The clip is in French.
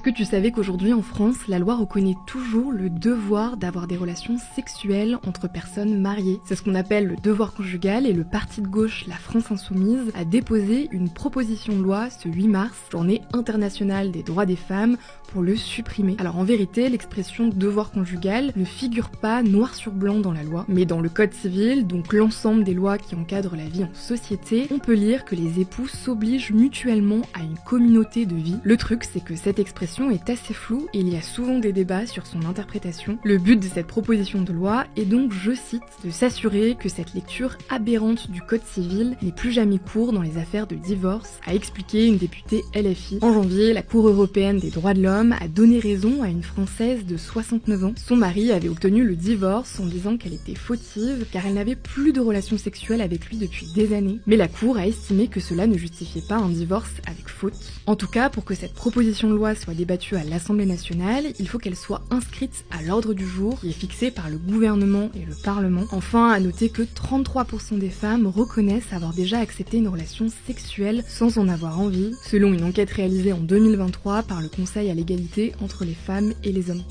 que tu savais qu'aujourd'hui en France, la loi reconnaît toujours le devoir d'avoir des relations sexuelles entre personnes mariées? C'est ce qu'on appelle le devoir conjugal et le parti de gauche La France Insoumise a déposé une proposition de loi ce 8 mars, journée internationale des droits des femmes, pour le supprimer. Alors en vérité, l'expression devoir conjugal ne figure pas noir sur blanc dans la loi, mais dans le code civil, donc l'ensemble des lois qui encadrent la vie en société, on peut lire que les époux s'obligent mutuellement à une communauté de vie. Le truc, c'est que cette expression est assez floue et il y a souvent des débats sur son interprétation. Le but de cette proposition de loi est donc, je cite, de s'assurer que cette lecture aberrante du code civil n'est plus jamais cours dans les affaires de divorce, a expliqué une députée LFI. En janvier, la Cour européenne des droits de l'homme a donné raison à une Française de 69 ans. Son mari avait obtenu le divorce en disant qu'elle était fautive car elle n'avait plus de relations sexuelles avec lui depuis des années. Mais la Cour a estimé que cela ne justifiait pas un divorce avec faute. En tout cas, pour que cette proposition de loi soit débattue à l'Assemblée nationale, il faut qu'elle soit inscrite à l'ordre du jour qui est fixé par le gouvernement et le Parlement. Enfin, à noter que 33% des femmes reconnaissent avoir déjà accepté une relation sexuelle sans en avoir envie, selon une enquête réalisée en 2023 par le Conseil à l'égalité entre les femmes et les hommes.